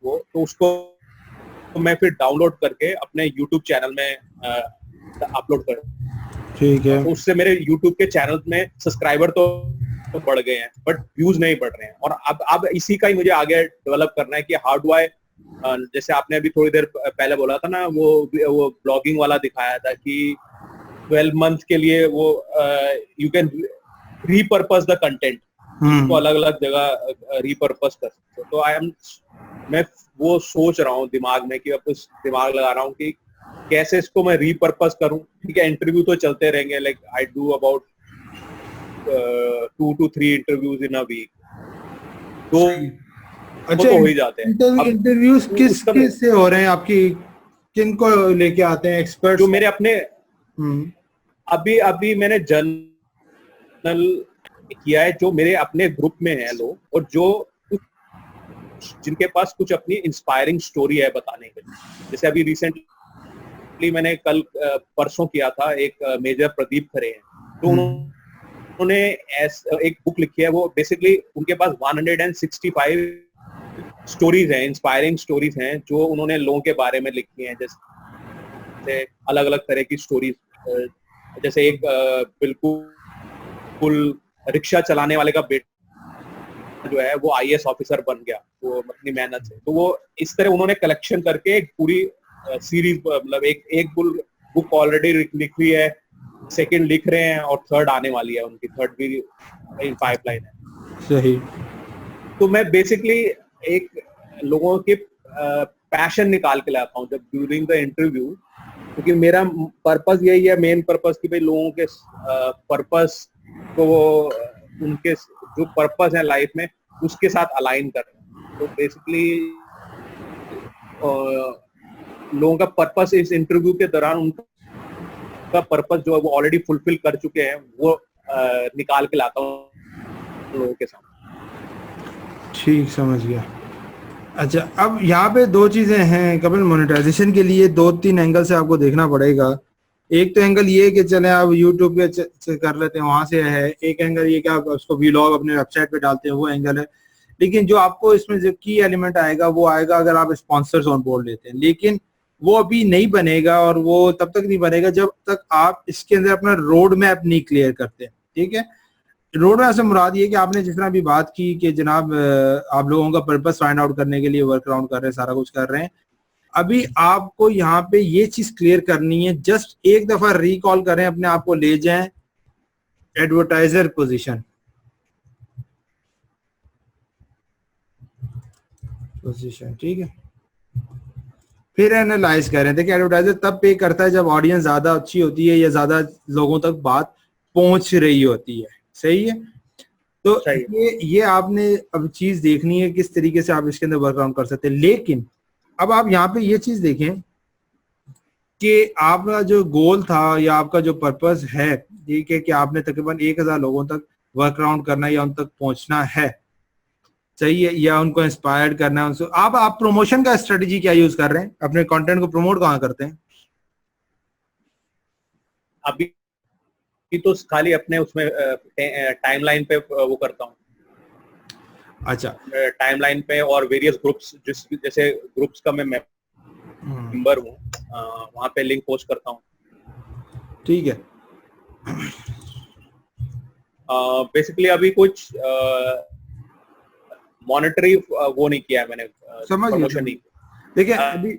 वो, तो उसको मैं फिर डाउनलोड करके अपने यूट्यूब चैनल में अपलोड कर, ठीक है तो उससे मेरे यूट्यूब के चैनल में सब्सक्राइबर तो बढ़ गए हैं बट व्यूज नहीं बढ़ रहे हैं। और अब इसी का ही मुझे आगे डेवलप करना है कि हाउ डू आई, जैसे आपने अभी थोड़ी देर पहले बोला था ना, वो ब्लॉगिंग वाला दिखाया था कि 12 मंथ के लिए वो you can repurpose the content, उसको अलग अलग जगह रीपर्पस कर सकते हो। तो मैं वो सोच रहा हूँ दिमाग में कि अब दिमाग लगा रहा हूँ कि कैसे इसको मैं रीपर्पस करूँ। ठीक है, इंटरव्यू तो चलते रहेंगे, like I do about 2 to 3 interviews in a week, तो अच्छा तो हो ही जाते हैं। अब इंटरव्यूज किस से हो रहे हैं आपकी, किन को लेके आते हैं एक्सपर्ट्स? जो मेरे अपने अभी अभी मैंने जनरल किया है, जो मेरे अपने ग्रुप में है लोग, और जो जिनके पास कुछ अपनी इंस्पायरिंग स्टोरी है बताने के लिए। जैसे अभी रिसेंटली मैंने कल परसों किया था, एक मेजर प्रदीप खरे हैं, तो उन्होंने एक बुक लिखी है, वो बेसिकली उनके पास 165 स्टोरीज हैं, इंस्पायरिंग स्टोरीज हैं जो उन्होंने लोगों के बारे में लिखी हैं, जैसे अलग अलग तरह की स्टोरीज। जैसे एक बिल्कुल रिक्शा चलाने वाले का बेटा जो है वो IAS ऑफिसर बन गया, वो अपनी मेहनत से। तो वो इस तरह उन्होंने कलेक्शन करके एक पूरी सीरीज, मतलब एक बुक ऑलरेडी लिख हुई है, सेकंड लिख रहे हैं और थर्ड आने वाली है, उनकी थर्ड भी इन पाइपलाइन है। सही। तो मैं बेसिकली एक लोगों के पैशन निकाल के लाता हूँ जब ड्यूरिंग द इंटरव्यू, क्योंकि मेरा पर्पस यही है, मेन पर्पस, कि भाई लोगों के पर्पस को उनके जो पर्पस है लाइफ में उसके साथ अलाइन कर रहे हैं। तो बेसिकली लोगों का पर्पस इस इंटरव्यू के दौरान उनका पर्पस जो है वो ऑलरेडी फुलफिल कर चुके हैं, वो निकाल के लाता हूँ लोगों के सामने। ठीक, समझ गया। अच्छा, अब यहाँ पे दो चीजें हैं कपिल, मोनेटाइजेशन के लिए दो तीन एंगल से आपको देखना पड़ेगा। एक तो एंगल ये कि चले आप यूट्यूब पे से कर लेते हैं, वहां से है। एक एंगल ये कि आप उसको व्लॉग अपने वेबसाइट पे डालते हैं, वो एंगल है। लेकिन जो आपको इसमें जो की एलिमेंट आएगा वो आएगा अगर आप स्पॉन्सर्स ऑन बोर्ड लेते हैं, लेकिन वो अभी नहीं बनेगा, और वो तब तक नहीं बनेगा जब तक आप इसके अंदर अपना रोड मैप नहीं क्लियर करते। ठीक है, रोड मैप से मुराद ये कि आपने जिस तरह भी बात की कि जनाब आप लोगों का पर्पस फाइंड आउट करने के लिए वर्क अराउंड कर रहे हैं, सारा कुछ कर रहे हैं। अभी आपको यहाँ पे ये चीज क्लियर करनी है, जस्ट एक दफा रिकॉल करें अपने आप को, ले जाएं एडवर्टाइजर पोजीशन, ठीक है, फिर एनालाइज करें। देखिए एडवर्टाइजर तब पे करता है जब ऑडियंस ज्यादा अच्छी होती है या ज्यादा लोगों तक बात पहुंच रही होती है। सही है, तो ये आपने अब चीज देखनी है किस तरीके से आप इसके अंदर वर्कआउट कर सकते हैं। लेकिन अब आप यहाँ पे ये चीज देखें कि आपका जो गोल था या आपका जो पर्पस है, ठीक है, कि आपने तकरीबन 1000 लोगों तक वर्कआउट करना है या उन तक पहुंचना है, सही है, या उनको इंस्पायर्ड करना है उनसे। आप प्रमोशन का स्ट्रेटेजी क्या यूज कर रहे हैं? अपने कंटेंट को प्रमोट कहाँ करते हैं? अभी तो खाली अपने उसमें टाइमलाइन पे वो करता हूँ। अच्छा, टाइमलाइन पे और वेरियस ग्रुप्स, जैसे ग्रुप्स का मैं मेंबर हूँ, वहां पे लिंक पोस्ट करता हूँ। ठीक है, बेसिकली अभी कुछ मॉनेटरी वो नहीं किया है मैंने, प्रमोशन नहीं। देखिए अभी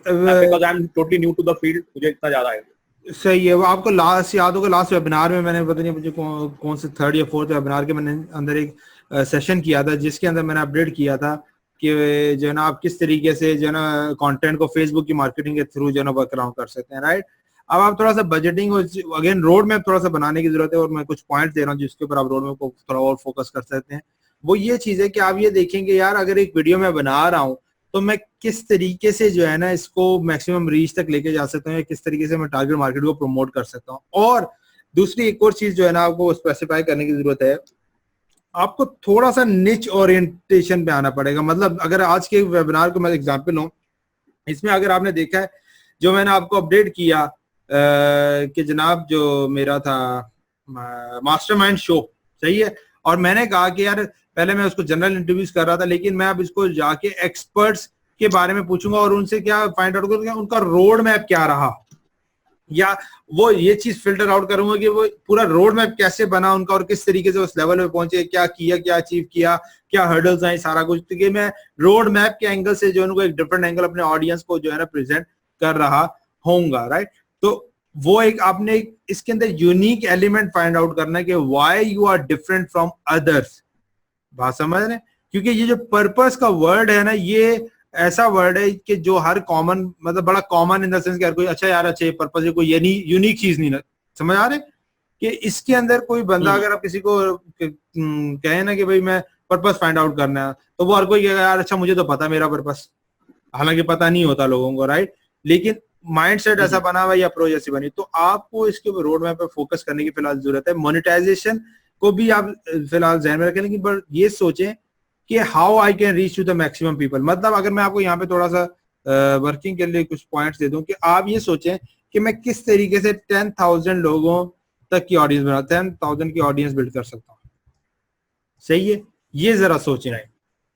because I am totally new to the field, मुझे इतना ज्यादा है। सही है, वो आपको लास्ट याद होगा, लास्ट वेबिनार में मैंने पता नहीं मुझे कौन से 3rd या 4th वेबिनार के मैंने अंदर एक सेशन किया था जिसके अंदर मैंने अपडेट किया था कि जो है ना आप किस तरीके से जो है ना कंटेंट को फेसबुक की मार्केटिंग के थ्रू जो है ना वर्क अराउंड कर सकते हैं। राइट, अब आप थोड़ा सा बजटिंग और अगेन रोड मैप थोड़ा सा बनाने की जरूरत है, और मैं कुछ पॉइंट दे रहा हूँ जिसके ऊपर आप रोड मैप को थोड़ा और फोकस कर सकते हैं। वो ये चीज है कि आप ये देखेंगे यार, अगर एक वीडियो मैं बना रहा हूँ तो मैं किस तरीके से जो है ना इसको मैक्सिमम रीच तक लेके जा सकता हूँ, या किस तरीके से मैं टारगेट मार्केट को प्रमोट कर सकता हूँ। और दूसरी एक और चीज जो है ना आपको स्पेसिफाई करने की जरूरत है, आपको थोड़ा सा निच ओरिएंटेशन पे आना पड़ेगा। मतलब अगर आज के वेबिनार को मैं एग्जांपल लूं, इसमें अगर आपने देखा है जो मैंने आपको अपडेट किया कि जनाब जो मेरा था मास्टरमाइंड शो, सही है, और मैंने कहा कि यार पहले मैं उसको जनरल इंटरव्यूज कर रहा था, लेकिन मैं अब इसको जाके एक्सपर्ट्स के बारे में पूछूंगा और उनसे क्या फाइंड आउट करूंगा उनका रोड मैप क्या रहा, या वो ये चीज फिल्टर आउट करूंगा कि वो पूरा रोड मैप कैसे बना उनका और किस तरीके से उस लेवल पे पहुंचे, क्या किया, क्या अचीव किया, क्या हर्डल्स आई, सारा कुछ। तो कि मैं रोड मैप के एंगल से जो उनको एक डिफरेंट एंगल अपने ऑडियंस को जो है ना प्रेजेंट कर रहा होऊंगा। राइट, तो वो एक आपने इसके अंदर यूनिक एलिमेंट फाइंड आउट करना है कि why you are different from others. बात समझ रहे हैं? क्योंकि ये जो पर्पस का वर्ड है ना, ये ऐसा वर्ड है कि जो हर कॉमन, मतलब बड़ा कॉमन इन द सेंस कि हर कोई अच्छा यार अच्छा ये पर्पस है, कोई ये यूनिक चीज नहीं, समझ आ रहे कि इसके अंदर कोई बंदा अगर आप किसी को कहे ना कि भाई मैं पर्पस फाइंड आउट करना है, तो वो हर कोई कहेगा यार अच्छा मुझे तो पता मेरा पर्पस, हालांकि पता नहीं होता लोगों को। राइट, लेकिन माइंडसेट ऐसा बना हुआ या अप्रोच ऐसी बनी। तो आपको इसके ऊपर रोड मैप पे फोकस करने की फिलहाल जरूरत है। मोनेटाइजेशन को भी आप फिलहाल ध्यान में रखें, लेकिन पर ये सोचें कि how I can reach to the maximum people. मतलब अगर मैं आपको यहाँ पे थोड़ा सा वर्किंग के लिए कुछ पॉइंट्स दे दूं कि आप ये सोचें कि मैं किस तरीके से 10,000 लोगों तक की ऑडियंस बना, 10,000 की ऑडियंस बिल्ड कर सकता हूँ। सही है, ये जरा सोचें।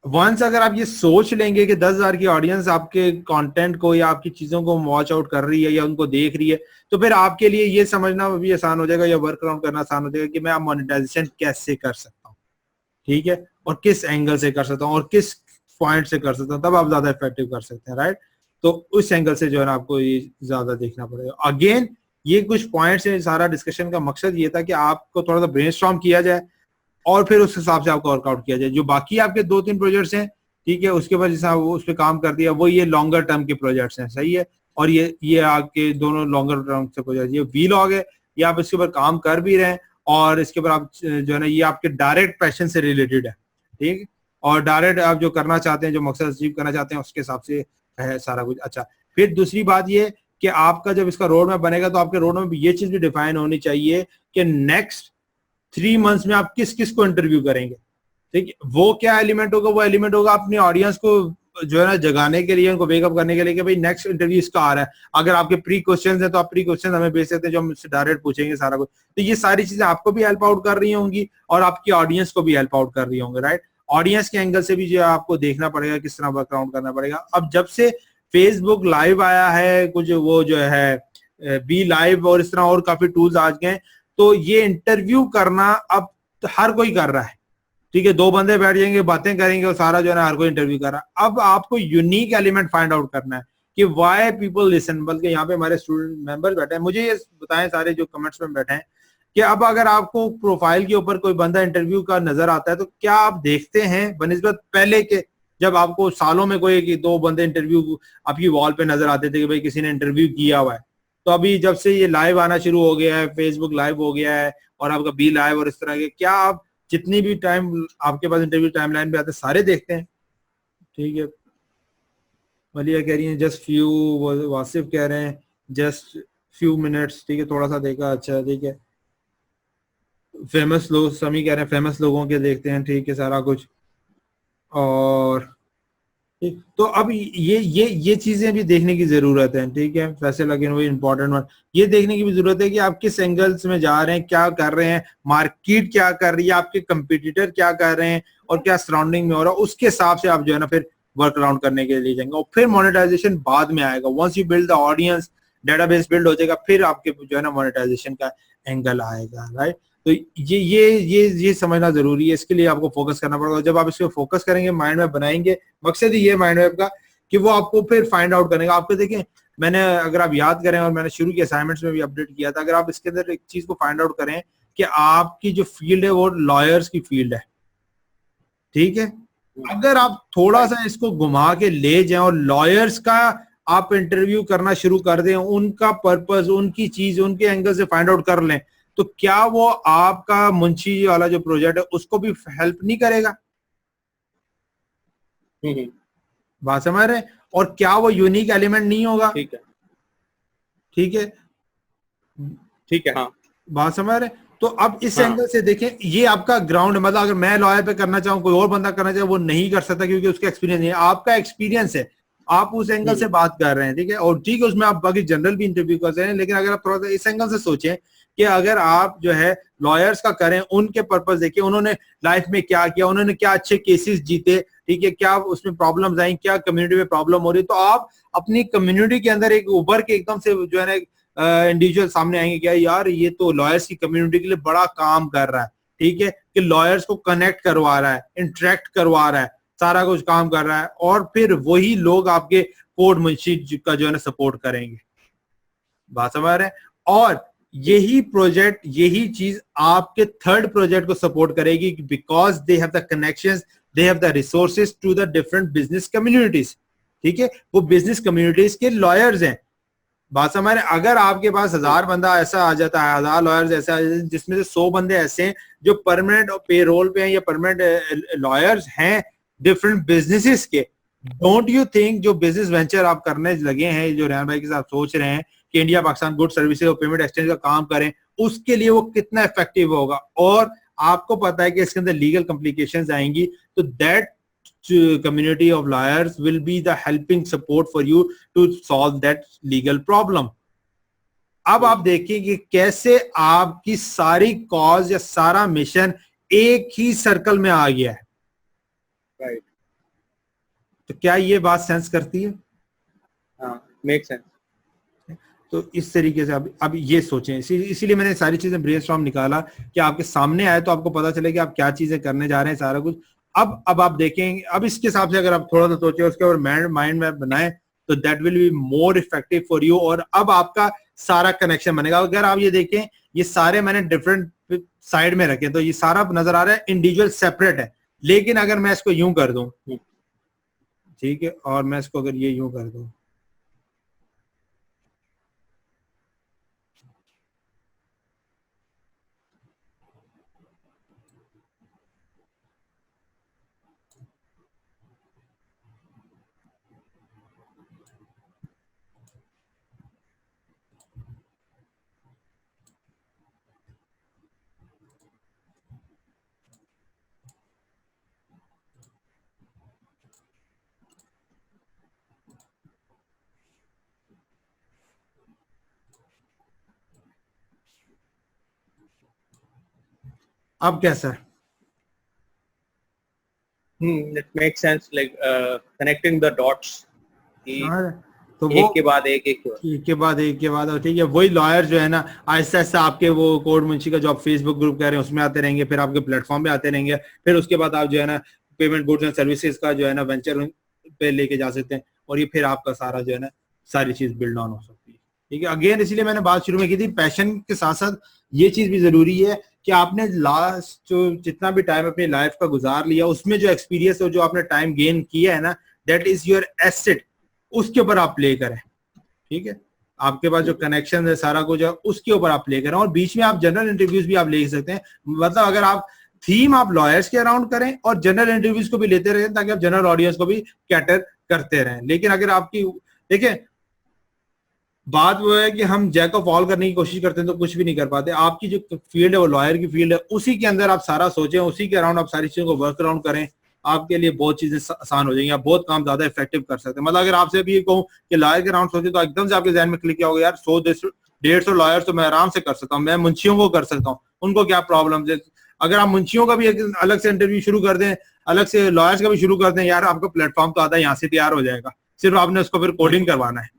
वंस अगर आप ये सोच लेंगे कि 10,000 की ऑडियंस आपके कंटेंट को या आपकी चीजों को वॉच आउट कर रही है या उनको देख रही है, तो फिर आपके लिए ये समझना भी आसान हो जाएगा या वर्क अराउंड करना आसान हो जाएगा कि मैं आप मोनेटाइजेशन कैसे कर सकता हूँ, ठीक है, और किस एंगल से कर सकता हूँ और किस पॉइंट से कर सकता हूँ, तब आप ज्यादा इफेक्टिव कर सकते हैं। राइट, तो उस एंगल से जो है ना आपको ये ज्यादा देखना पड़ेगा। अगेन ये कुछ पॉइंट्स है, सारा डिस्कशन का मकसद ये था कि आपको थोड़ा सा ब्रेनस्टॉर्म किया जाए और फिर उस हिसाब से आपको वर्कआउट किया जाए। जो बाकी आपके 2-3 प्रोजेक्ट्स हैं, ठीक है, उसके बाद जैसा वो उस पर काम कर दिया, वो ये लॉन्गर टर्म के प्रोजेक्ट्स हैं, सही है, और ये आपके दोनों लॉन्गर टर्म से प्रोजेक्ट, ये वीलॉग है, ये आप इसके ऊपर काम कर भी रहे हैं और इसके ऊपर आप जो है ना ये आपके डायरेक्ट पैशन से रिलेटेड है, ठीक है, और डायरेक्ट आप जो करना चाहते हैं, जो मकसद अचीव करना चाहते हैं उसके हिसाब से है सारा कुछ। अच्छा, फिर दूसरी बात ये कि आपका जब इसका रोड मैप बनेगा तो आपके रोड मैप ये चीज भी डिफाइन होनी चाहिए कि नेक्स्ट 3 मंथ्स में आप किस किस को इंटरव्यू करेंगे, ठीक है। वो क्या एलिमेंट होगा, वो एलिमेंट होगा अपनी ऑडियंस को जो है ना जगाने के लिए, उनको वेकअप करने के लिए कि भाई नेक्स्ट इंटरव्यू इसका आ रहा है। अगर आपके प्री क्वेश्चन है तो आप प्री क्वेश्चन हमें भेज सकते हैं जो हम इससे डायरेक्ट पूछेंगे सारा कुछ। तो ये सारी चीजें आपको भी हेल्प आउट कर रही होंगी और आपकी ऑडियंस को भी हेल्प आउट कर रही होंगे, राइट। ऑडियंस के एंगल से भी जो आपको देखना पड़ेगा किस तरह वर्कआउट करना पड़ेगा। अब जब से फेसबुक लाइव आया है, कुछ वो जो है बी लाइव और इस तरह और काफी टूल्स आ गए, तो ये इंटरव्यू करना अब हर कोई कर रहा है, ठीक है। 2 बंदे बैठ जाएंगे, बातें करेंगे और सारा जो है ना हर कोई इंटरव्यू कर रहा है। अब आपको यूनिक एलिमेंट फाइंड आउट करना है कि व्हाई पीपल लिसन। बल्कि यहाँ पे हमारे स्टूडेंट मेंबर बैठे हैं, मुझे ये बताएं सारे जो कमेंट्स में बैठे हैं कि अब अगर आपको प्रोफाइल के ऊपर कोई बंदा इंटरव्यू का नजर आता है तो क्या आप देखते हैं बनिस्बत पहले के, जब आपको सालों में कोई 2 बंदे इंटरव्यू आपकी वॉल पे नजर आते थे कि भाई किसी ने इंटरव्यू किया हुआ है। तो अभी जब से ये लाइव आना शुरू हो गया है, फेसबुक लाइव हो गया है और आपका बी लाइव और इस तरह के, क्या आप जितनी भी टाइम आपके पास इंटरव्यू टाइमलाइन पे आते हैं सारे देखते हैं, ठीक है। मलिया कह रही है जस्ट फ्यू, वासिफ कह रहे हैं जस्ट फ्यू मिनट्स, ठीक है, थोड़ा सा देखा, अच्छा ठीक है। फेमस लोग, समी कह रहे हैं फेमस लोगों के देखते हैं, ठीक है सारा कुछ। और ठीक, तो अब ये चीजें भी देखने की जरूरत है, ठीक है। वैसे लेकिन वही इंपॉर्टेंट वन ये देखने की भी जरूरत है कि आप किस एंगल्स में जा रहे हैं, क्या कर रहे हैं, मार्केट क्या कर रही है, आपके कंपटीटर क्या कर रहे हैं और क्या सराउंडिंग में हो रहा है, उसके हिसाब से आप जो है ना फिर वर्क अराउंड करने के लिए जाएंगे। और फिर मोनेटाइजेशन बाद में आएगा, once you build the audience, database build हो जाएगा, फिर आपके जो है ना मोनेटाइजेशन का एंगल आएगा, राइट। तो ये समझना जरूरी है, इसके लिए आपको फोकस करना पड़ेगा। जब आप इस पर फोकस करेंगे, माइंड मैप बनाएंगे, मकसद ही ये माइंड मैप का कि वो आपको फिर फाइंड आउट करेगा। आपको देखें, मैंने अगर आप याद करें और मैंने शुरू की असाइनमेंट्स में भी अपडेट किया था, अगर आप इसके अंदर एक चीज को फाइंड आउट करें कि आपकी जो फील्ड है वो लॉयर्स की फील्ड है, ठीक है। अगर आप थोड़ा सा इसको घुमा के ले जाएं और लॉयर्स का आप इंटरव्यू करना शुरू कर दें, उनका पर्पस, उनकी चीज, उनके एंगल से फाइंड आउट कर लें, तो क्या वो आपका मुंशी वाला जो प्रोजेक्ट है उसको भी हेल्प नहीं करेगा? बात समझ रहे हैं? और क्या वो यूनिक एलिमेंट नहीं होगा? ठीक है, ठीक है, ठीक है, हाँ। बात समझ रहे हैं? तो अब इस एंगल से देखें, ये आपका ग्राउंड है। मतलब अगर मैं लॉयर पे करना चाहूँ, कोई और बंदा करना चाहे, वो नहीं कर सकता क्योंकि उसका एक्सपीरियंस नहीं है। आपका एक्सपीरियंस है, आप उस एंगल से बात कर रहे हैं, ठीक है। और ठीक है, उसमें आप बाकी जनरल भी इंटरव्यू कर सकते हैं, लेकिन अगर आप थोड़ा सा इस एंगल से सोचें कि अगर आप जो है लॉयर्स का करें, उनके पर्पस देखिए, उन्होंने लाइफ में क्या किया, उन्होंने क्या अच्छे केसेस जीते, ठीक है, क्या उसमें प्रॉब्लम्स आई, क्या कम्युनिटी में प्रॉब्लम हो रही है, तो आप अपनी कम्युनिटी के अंदर एक उभर के एकदम से जो है ना इंडिविजुअल सामने आएंगे, क्या यार ये तो लॉयर्स की कम्युनिटी के लिए बड़ा काम कर रहा है, ठीक है, कि लॉयर्स को कनेक्ट करवा रहा है, इंटरेक्ट करवा रहा है, सारा कुछ काम कर रहा है, और फिर वही लोग आपके कोर्ट मुंशी का जो है ना सपोर्ट करेंगे। बात समझ रहे हैं? और यही प्रोजेक्ट, यही चीज आपके थर्ड प्रोजेक्ट को सपोर्ट करेगी, because they have the connections, they have the resources to the different business communities, ठीक है। वो बिजनेस कम्युनिटीज के लॉयर्स हैं। बात समझ रहे हैं? अगर आपके पास 1000 बंदा ऐसा आ जाता है, 1000 लॉयर्स ऐसा आ जाते हैं, जिसमें से 100 बंदे ऐसे हैं जो परमानेंट पे रोल पे हैं या परमानेंट लॉयर्स हैं डिफरेंट बिजनेसेस के, डोंट यू थिंक जो बिजनेस वेंचर आप करने लगे हैं, जो रेहान भाई के साथ सोच रहे हैं कि इंडिया पाकिस्तान गुड सर्विसेज और पेमेंट एक्सचेंज का काम करें, उसके लिए वो कितना इफेक्टिव होगा? और आपको पता है कि इसके अंदर लीगल कॉम्प्लिकेशंस आएंगी, तो that community of lawyers will be the helping support for you to solve that legal problem. अब आप देखिए कि कैसे आपकी सारी कॉज या सारा मिशन एक ही सर्कल में आ गया है, राइट। तो क्या ये बात सेंस करती है? हाँ, मेक सेंस। तो इस तरीके से अब ये सोचें, इसीलिए मैंने सारी चीजें ब्रेनस्टॉर्म निकाला कि आपके सामने आए तो आपको पता चले कि आप क्या चीजें करने जा रहे हैं, सारा कुछ। अब आप देखेंगे, अब इसके हिसाब से अगर आप थोड़ा सा सोचे, उसके ऊपर माइंड मैप बनाएं, तो that will be more effective for you. और अब आपका सारा कनेक्शन बनेगा। अगर आप ये देखें, ये सारे मैंने डिफरेंट साइड में रखे, तो ये सारा नजर आ रहा है इंडिविजुअल सेपरेट है, लेकिन अगर मैं इसको यूं कर दूं, ठीक है, और मैं इसको अगर ये यूं कर दूं, अब कैसा है? It makes sense, like connecting the dots, तो वो एक के बाद एक के बाद और ठीक है, वही लॉयर जो है ना आहिस्ता आहिस्ता आपके वो कोर्ट मुंशी का जो आप फेसबुक ग्रुप कह रहे हैं उसमें आते रहेंगे, फिर आपके प्लेटफॉर्म पे आते रहेंगे, फिर उसके बाद आप जो है ना पेमेंट गुड्स एंड सर्विसेज का जो है ना वेंचर पे लेके जा सकते हैं, और ये फिर आपका सारा जो है ना सारी चीज बिल्ड ऑन हो सकती है। ठीक है, अगेन इसलिए मैंने बात शुरू में की थी, पैशन के साथ साथ ये चीज भी जरूरी है कि आपने लास्ट जो जितना भी टाइम अपनी लाइफ का गुजार लिया उसमें जो एक्सपीरियंस और जो आपने टाइम गेन किया है ना, दैट इज योर एसेट, उसके ऊपर आप प्ले करें। ठीक है, आपके पास जो कनेक्शन है सारा कुछ है उसके ऊपर आप प्ले करें, और बीच में आप जनरल इंटरव्यूज भी आप ले सकते हैं। मतलब अगर आप थीम आप लॉयर्स के अराउंड करें और जनरल इंटरव्यूज को भी लेते रहें ताकि आप जनरल ऑडियंस को भी कैटर करते रहें। लेकिन अगर आपकी देखिए बात वो है कि हम जैक ऑफ ऑल करने की कोशिश करते हैं तो कुछ भी नहीं कर पाते। आपकी जो फील्ड है वो लॉयर की फील्ड है, उसी के अंदर आप सारा सोचें, उसी के अराउंड आप सारी चीजों को वर्क अराउंड करें, आपके लिए बहुत चीजें आसान हो जाएंगी, आप बहुत काम ज्यादा इफेक्टिव कर सकते हैं। मतलब अगर आपसे भी कहूँ कि लॉयर के अराउंड सोचे तो एकदम से आपके जहन में क्लिक किया होगा यार 100-150 लॉयर तो मैं आराम से कर सकता हूँ, मैं मुंशियों को कर सकता हूँ, उनको क्या प्रॉब्लम है। अगर आप मुंशियों का भी एक अलग से इंटरव्यू शुरू कर दें, अलग से लॉयर्स का भी शुरू कर दें, यार आपका प्लेटफॉर्म तो आता है यहाँ से तैयार हो जाएगा, सिर्फ आपने उसको फिर कोडिंग करवाना है।